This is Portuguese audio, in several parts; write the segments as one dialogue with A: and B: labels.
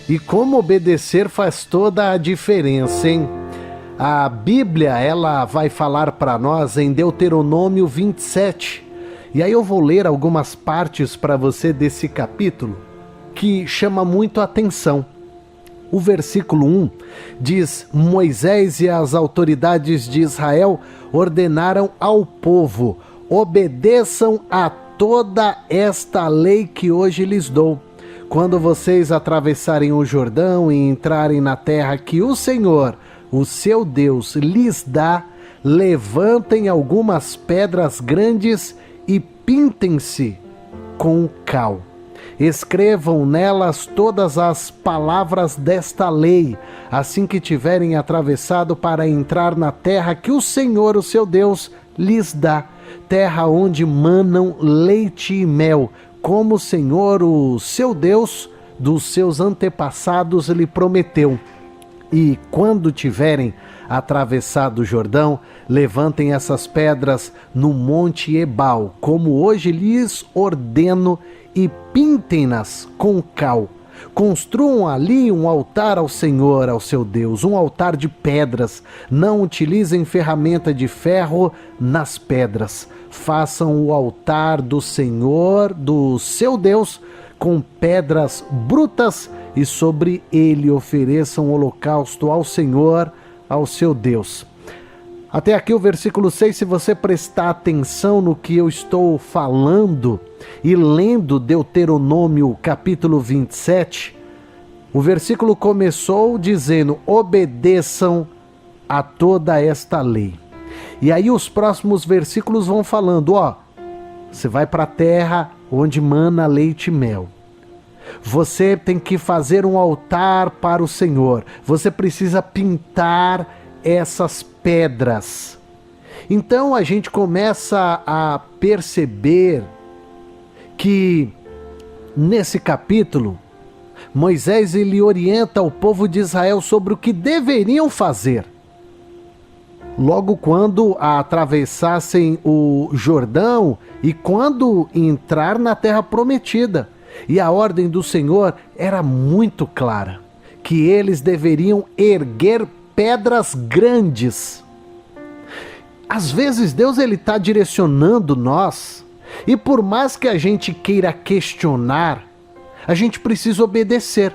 A: E como obedecer faz toda a diferença, hein? A Bíblia, ela vai falar para nós em Deuteronômio 27. E aí eu vou ler algumas partes para você desse capítulo que chama muito a atenção. O versículo 1 diz: Moisés e as autoridades de Israel ordenaram ao povo: obedeçam a toda esta lei que hoje lhes dou. Quando vocês atravessarem o Jordão e entrarem na terra que o Senhor, o seu Deus, lhes dá, levantem algumas pedras grandes e pintem-se com cal. Escrevam nelas todas as palavras desta lei, assim que tiverem atravessado para entrar na terra que o Senhor, o seu Deus, lhes dá, terra onde manam leite e mel, como o Senhor, o seu Deus, dos seus antepassados lhe prometeu. E quando tiverem atravessado o Jordão, levantem essas pedras no monte Ebal, como hoje lhes ordeno, e pintem-nas com cal. Construam ali um altar ao Senhor, ao seu Deus, um altar de pedras. Não utilizem ferramenta de ferro nas pedras. Façam o altar do Senhor, do seu Deus, com pedras brutas, e sobre ele ofereçam holocausto ao Senhor, ao seu Deus. Até aqui o versículo 6, se você prestar atenção no que eu estou falando e lendo Deuteronômio capítulo 27, o versículo começou dizendo: obedeçam a toda esta lei. E aí os próximos versículos vão falando, você vai para a terra onde mana leite e mel. Você tem que fazer um altar para o Senhor. Você precisa pintar essas pedras. Então a gente começa a perceber que nesse capítulo Moisés ele orienta o povo de Israel sobre o que deveriam fazer. Logo quando atravessassem o Jordão e quando entrar na terra prometida. E a ordem do Senhor era muito clara, que eles deveriam erguer pedras grandes. Às vezes Deus está direcionando nós, e por mais que a gente queira questionar, a gente precisa obedecer.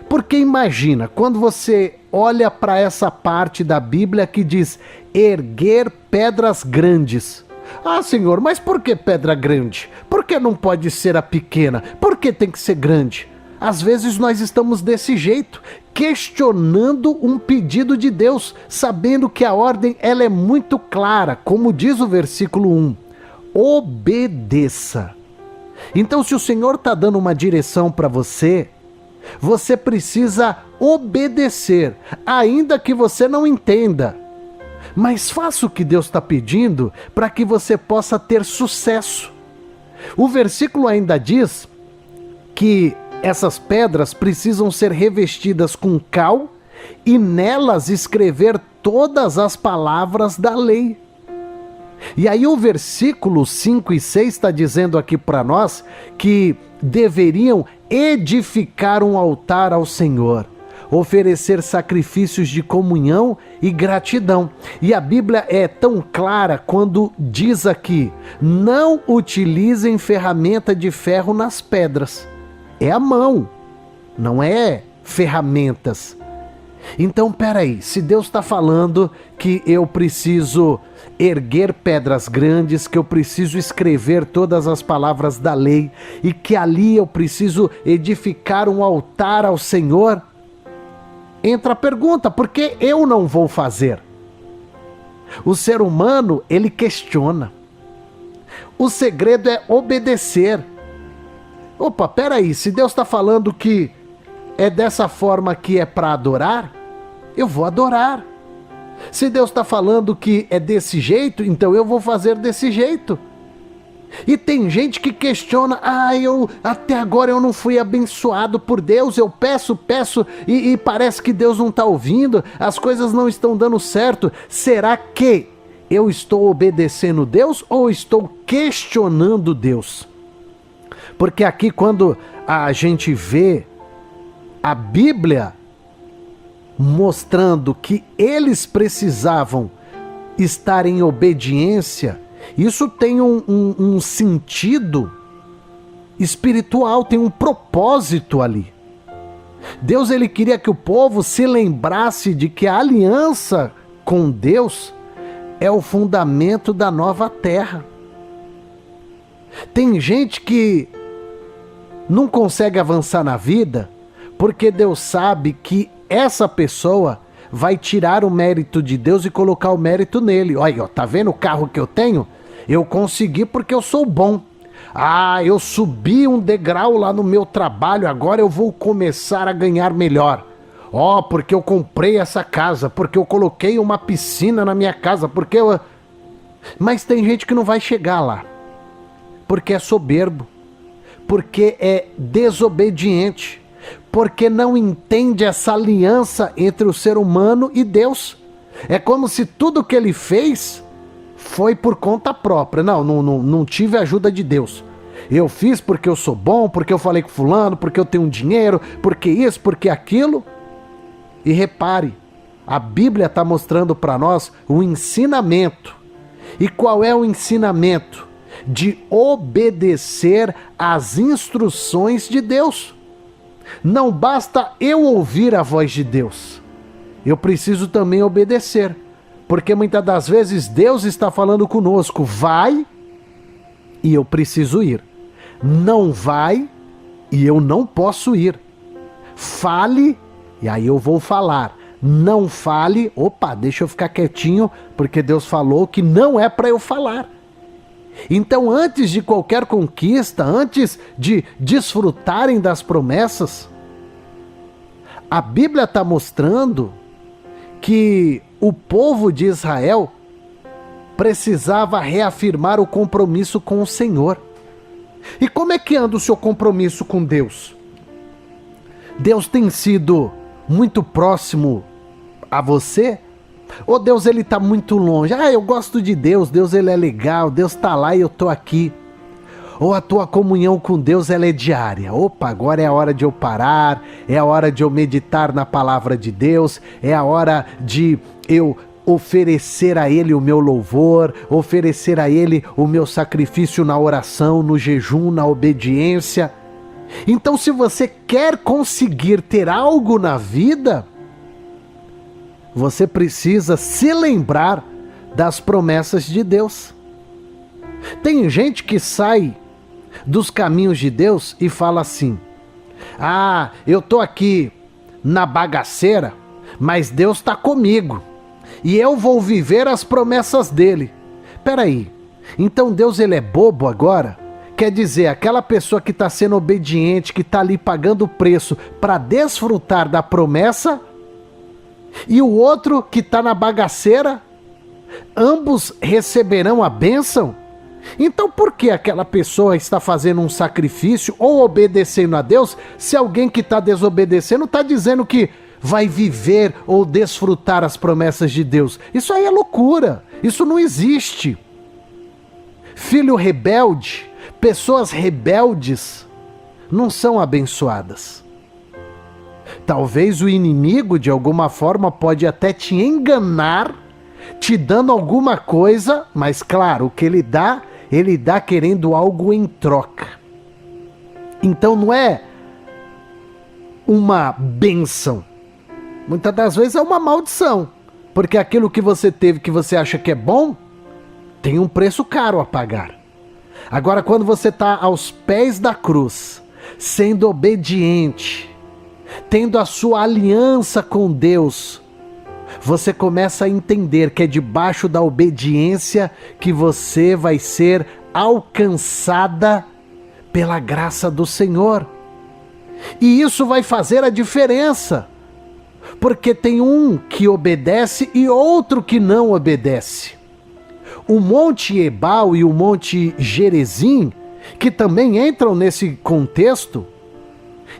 A: Porque imagina, quando você olha para essa parte da Bíblia que diz erguer pedras grandes. Ah, Senhor, mas por que pedra grande? Por que não pode ser a pequena? Por que tem que ser grande? Às vezes nós estamos desse jeito, questionando um pedido de Deus, sabendo que a ordem ela é muito clara, como diz o versículo 1. Obedeça. Então, se o Senhor está dando uma direção para você, você precisa obedecer, ainda que você não entenda. Mas faça o que Deus está pedindo para que você possa ter sucesso. O versículo ainda diz que essas pedras precisam ser revestidas com cal e nelas escrever todas as palavras da lei. E aí o versículo 5 e 6 está dizendo aqui para nós que deveriam edificar um altar ao Senhor, oferecer sacrifícios de comunhão e gratidão. E a Bíblia é tão clara quando diz aqui: não utilizem ferramenta de ferro nas pedras. É a mão, não é ferramentas. Então, peraí, se Deus está falando que eu preciso erguer pedras grandes, que eu preciso escrever todas as palavras da lei e que ali eu preciso edificar um altar ao Senhor, entra a pergunta: por que eu não vou fazer? O ser humano, ele questiona. O segredo é obedecer. Opa, peraí, se Deus está falando que é dessa forma que é para adorar, eu vou adorar. Se Deus está falando que é desse jeito, então eu vou fazer desse jeito. E tem gente que questiona: até agora eu não fui abençoado por Deus, eu peço e parece que Deus não está ouvindo, as coisas não estão dando certo. Será que eu estou obedecendo Deus ou estou questionando Deus? Porque aqui quando a gente vê a Bíblia mostrando que eles precisavam estar em obediência, isso tem um sentido espiritual, tem um propósito ali. Deus, ele queria que o povo se lembrasse de que a aliança com Deus é o fundamento da nova terra. Tem gente que não consegue avançar na vida porque Deus sabe que essa pessoa vai tirar o mérito de Deus e colocar o mérito nele. Olha, tá vendo o carro que eu tenho? Eu consegui porque eu sou bom. Ah, eu subi um degrau lá no meu trabalho, agora eu vou começar a ganhar melhor. Ó, porque eu comprei essa casa, porque eu coloquei uma piscina na minha casa, porque eu... Mas tem gente que não vai chegar lá, porque é soberbo, porque é desobediente, porque não entende essa aliança entre o ser humano e Deus. É como se tudo que ele fez foi por conta própria. Não tive ajuda de Deus. Eu fiz porque eu sou bom, porque eu falei com fulano, porque eu tenho dinheiro, porque isso, porque aquilo. E repare, a Bíblia está mostrando para nós um ensinamento. E qual é o ensinamento? De obedecer às instruções de Deus. Não basta eu ouvir a voz de Deus, eu preciso também obedecer, porque muitas das vezes Deus está falando conosco, vai, e eu preciso ir. Não vai, e eu não posso ir. Fale, e aí eu vou falar. Não fale, opa, deixa eu ficar quietinho, porque Deus falou que não é para eu falar. Então, antes de qualquer conquista, antes de desfrutarem das promessas, a Bíblia está mostrando que o povo de Israel precisava reafirmar o compromisso com o Senhor. E como é que anda o seu compromisso com Deus? Deus tem sido muito próximo a você? Ou Deus, ele está muito longe? Ah, eu gosto de Deus, Deus ele é legal, Deus está lá e eu estou aqui. Ou a tua comunhão com Deus ela é diária? Opa, agora é a hora de eu parar, é a hora de eu meditar na palavra de Deus, é a hora de eu oferecer a Ele o meu louvor, oferecer a Ele o meu sacrifício na oração, no jejum, na obediência. Então, se você quer conseguir ter algo na vida, você precisa se lembrar das promessas de Deus. Tem gente que sai dos caminhos de Deus e fala assim: ah, eu tô aqui na bagaceira, mas Deus está comigo e eu vou viver as promessas dele. Peraí, então Deus ele é bobo agora? Quer dizer, aquela pessoa que está sendo obediente, que está ali pagando o preço para desfrutar da promessa, e o outro que está na bagaceira, ambos receberão a bênção? Então por que aquela pessoa está fazendo um sacrifício ou obedecendo a Deus, se alguém que está desobedecendo está dizendo que vai viver ou desfrutar as promessas de Deus? Isso aí é loucura, isso não existe. Filho rebelde, pessoas rebeldes não são abençoadas. Talvez o inimigo de alguma forma pode até te enganar, te dando alguma coisa, mas claro, o que ele dá querendo algo em troca. Então não é uma bênção, muitas das vezes é uma maldição, porque aquilo que você teve que você acha que é bom, tem um preço caro a pagar. Agora, quando você está aos pés da cruz, sendo obediente, tendo a sua aliança com Deus, você começa a entender que é debaixo da obediência que você vai ser alcançada pela graça do Senhor. E isso vai fazer a diferença, porque tem um que obedece e outro que não obedece. O Monte Ebal e o Monte Gerizim, que também entram nesse contexto,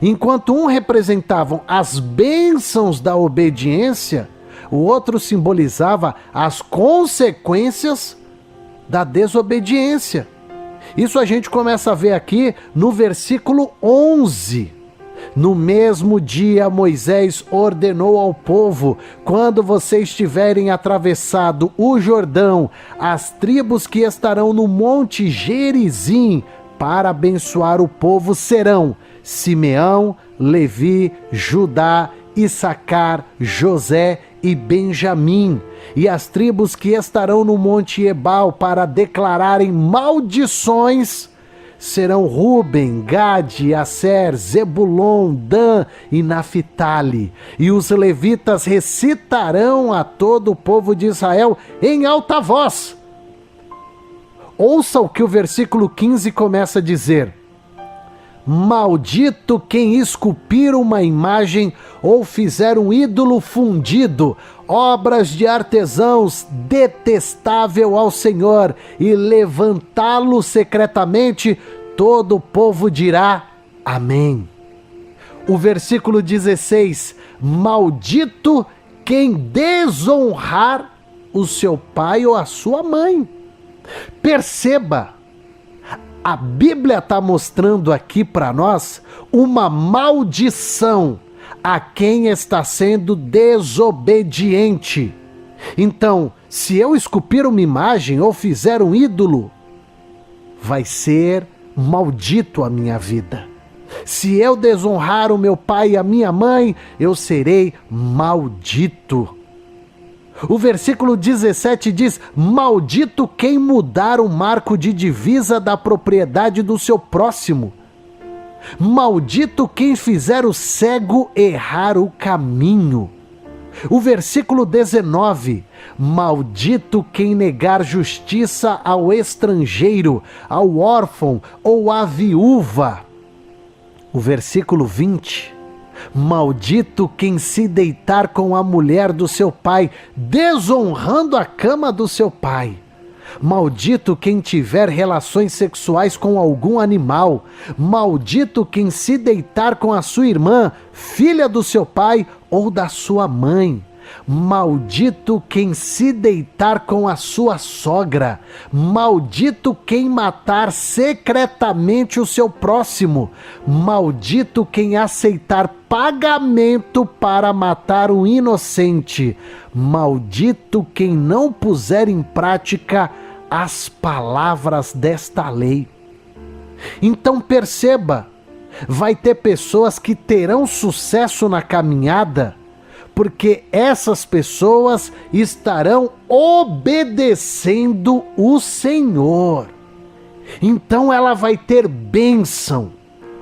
A: enquanto um representavam as bênçãos da obediência, o outro simbolizava as consequências da desobediência. Isso a gente começa a ver aqui no versículo 11. No mesmo dia, Moisés ordenou ao povo: quando vocês tiverem atravessado o Jordão, as tribos que estarão no monte Gerizim para abençoar o povo serão Simeão, Levi, Judá, Issacar, José e Benjamim. E as tribos que estarão no monte Ebal para declararem maldições serão Ruben, Gade, Asser, Zebulon, Dan e Naphtali. E os levitas recitarão a todo o povo de Israel em alta voz. Ouça o que o versículo 15 começa a dizer: maldito quem esculpir uma imagem ou fizer um ídolo fundido, obras de artesãos, detestável ao Senhor, e levantá-lo secretamente, todo o povo dirá amém. O versículo 16: maldito quem desonrar o seu pai ou a sua mãe. Perceba, a Bíblia está mostrando aqui para nós uma maldição a quem está sendo desobediente. Então, se eu esculpir uma imagem ou fizer um ídolo, vai ser maldito a minha vida. Se eu desonrar o meu pai e a minha mãe, eu serei maldito. O versículo 17 diz: maldito quem mudar o marco de divisa da propriedade do seu próximo. Maldito quem fizer o cego errar o caminho. O versículo 19: maldito quem negar justiça ao estrangeiro, ao órfão ou à viúva. O versículo 20: maldito quem se deitar com a mulher do seu pai, desonrando a cama do seu pai. Maldito quem tiver relações sexuais com algum animal. Maldito quem se deitar com a sua irmã, filha do seu pai ou da sua mãe. Maldito quem se deitar com a sua sogra. Maldito quem matar secretamente o seu próximo. Maldito quem aceitar pagamento para matar o inocente. Maldito quem não puser em prática as palavras desta lei. Então perceba, vai ter pessoas que terão sucesso na caminhada, porque essas pessoas estarão obedecendo o Senhor. Então ela vai ter bênção,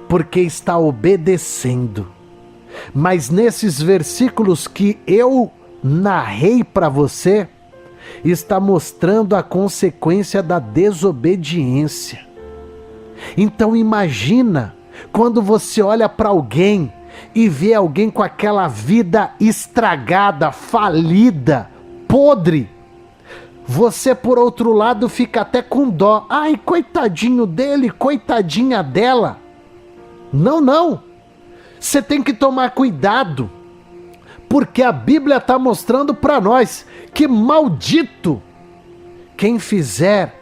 A: porque está obedecendo. Mas nesses versículos que eu narrei para você, está mostrando a consequência da desobediência. Então imagina quando você olha para alguém e vê alguém com aquela vida estragada, falida, podre. Você, por outro lado, fica até com dó. Ai, coitadinho dele, coitadinha dela. Não, não. Você tem que tomar cuidado, porque a Bíblia está mostrando para nós que maldito quem fizer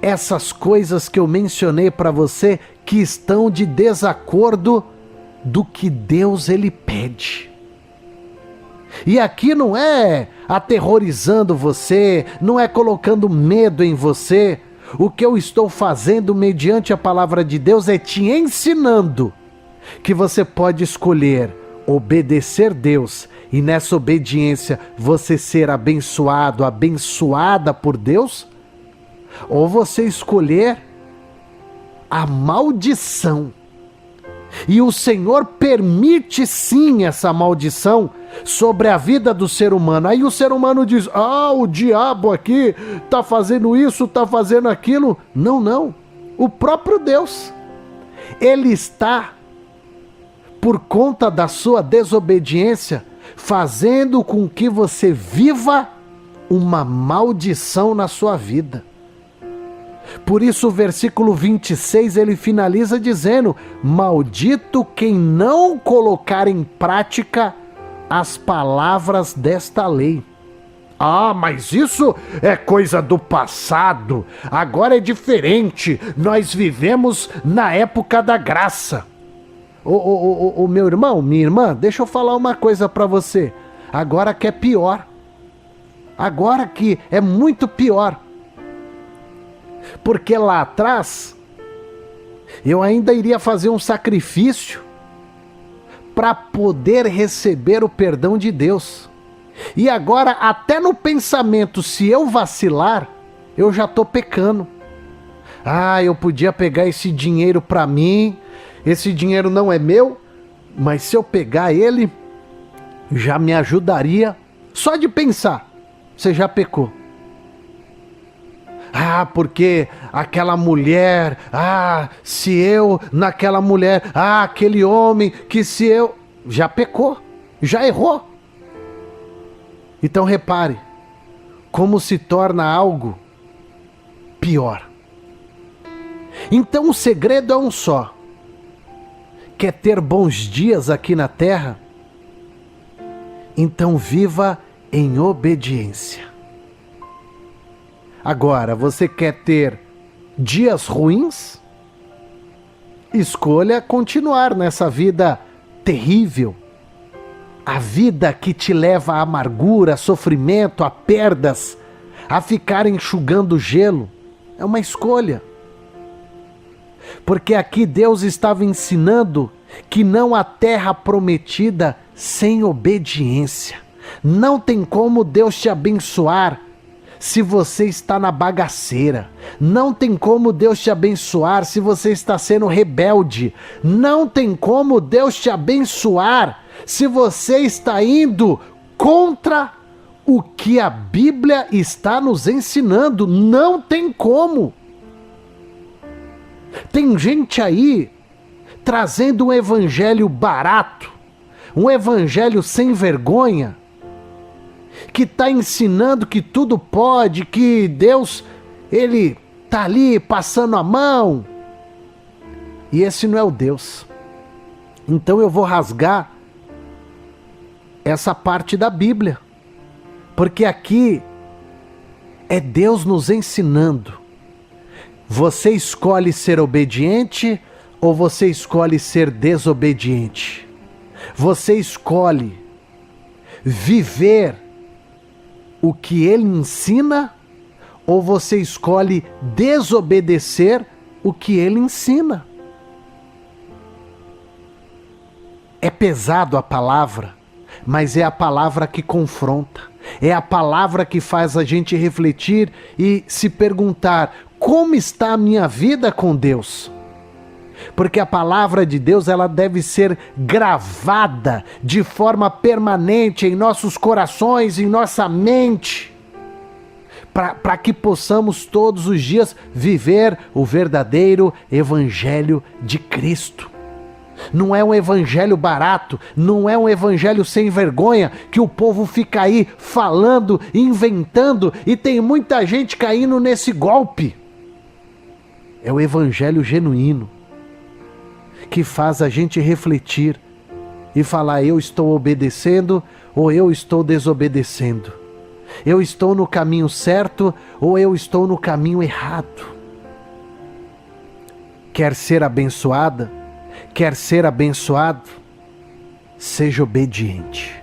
A: essas coisas que eu mencionei para você, que estão de desacordo do que Deus ele pede. E aqui não é aterrorizando você, não é colocando medo em você. O que eu estou fazendo mediante a palavra de Deus é te ensinando que você pode escolher obedecer Deus e nessa obediência você ser abençoado, abençoada por Deus, ou você escolher a maldição. E o Senhor permite sim essa maldição sobre a vida do ser humano. Aí o ser humano diz: ah, o diabo aqui está fazendo isso, está fazendo aquilo. Não, não. O próprio Deus, ele está, por conta da sua desobediência, fazendo com que você viva uma maldição na sua vida. Por isso o versículo 26 ele finaliza dizendo: maldito quem não colocar em prática as palavras desta lei. Ah, mas isso é coisa do passado, agora é diferente, nós vivemos na época da graça. Ô meu irmão, minha irmã, deixa eu falar uma coisa para você. Agora que é pior. Agora que é muito pior. Porque lá atrás, eu ainda iria fazer um sacrifício para poder receber o perdão de Deus. E agora, até no pensamento, se eu vacilar, eu já estou pecando. Ah, eu podia pegar esse dinheiro para mim, esse dinheiro não é meu, mas se eu pegar ele, já me ajudaria. Só de pensar, você já pecou. Ah, porque aquela mulher, se eu naquela mulher, aquele homem, que se eu... Já pecou, já errou. Então repare, como se torna algo pior. Então o segredo é um só. Quer ter bons dias aqui na terra? Então viva em obediência. Agora, você quer ter dias ruins? Escolha continuar nessa vida terrível. A vida que te leva à amargura, a sofrimento, a perdas, a ficar enxugando gelo. É uma escolha. Porque aqui Deus estava ensinando que não há terra prometida sem obediência. Não tem como Deus te abençoar se você está na bagaceira. Não tem como Deus te abençoar se você está sendo rebelde. Não tem como Deus te abençoar se você está indo contra o que a Bíblia está nos ensinando. Não tem como. Tem gente aí trazendo um evangelho barato, um evangelho sem vergonha, que está ensinando que tudo pode, que Deus, Ele está ali passando a mão. E esse não é o Deus. Então eu vou rasgar essa parte da Bíblia, porque aqui é Deus nos ensinando. Você escolhe ser obediente ou você escolhe ser desobediente? Você escolhe viver o que ele ensina ou você escolhe desobedecer o que ele ensina? É pesado a palavra, mas é a palavra que confronta. É a palavra que faz a gente refletir e se perguntar: como está a minha vida com Deus? Porque a palavra de Deus, ela deve ser gravada de forma permanente em nossos corações, em nossa mente, para que possamos todos os dias viver o verdadeiro evangelho de Cristo. Não é um evangelho barato, não é um evangelho sem vergonha que o povo fica aí falando, inventando, e tem muita gente caindo nesse golpe. É o evangelho genuíno, que faz a gente refletir e falar: eu estou obedecendo ou eu estou desobedecendo? Eu estou no caminho certo ou eu estou no caminho errado? Quer ser abençoada? Quer ser abençoado? Seja obediente.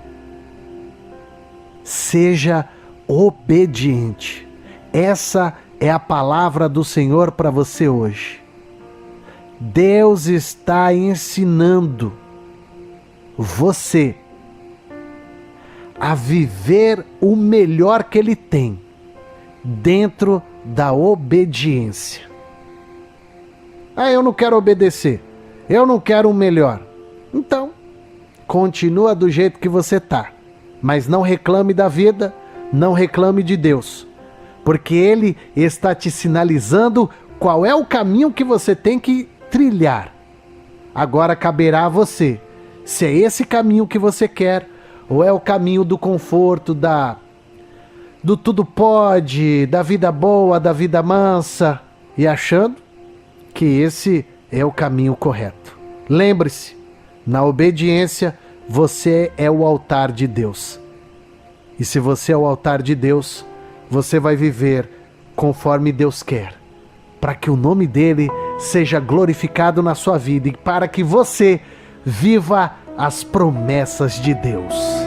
A: Seja obediente. Essa é a palavra do Senhor para você hoje. Deus está ensinando você a viver o melhor que Ele tem dentro da obediência. Eu não quero obedecer. Eu não quero o melhor. Então, continua do jeito que você está. Mas não reclame da vida, não reclame de Deus. Porque Ele está te sinalizando qual é o caminho que você tem que trilhar. Agora caberá a você, se é esse caminho que você quer, ou é o caminho do conforto, do tudo pode, da vida boa, da vida mansa, e achando que esse é o caminho correto. Lembre-se, na obediência, você é o altar de Deus. E se você é o altar de Deus, você vai viver conforme Deus quer, para que o nome dele seja glorificado na sua vida e para que você viva as promessas de Deus.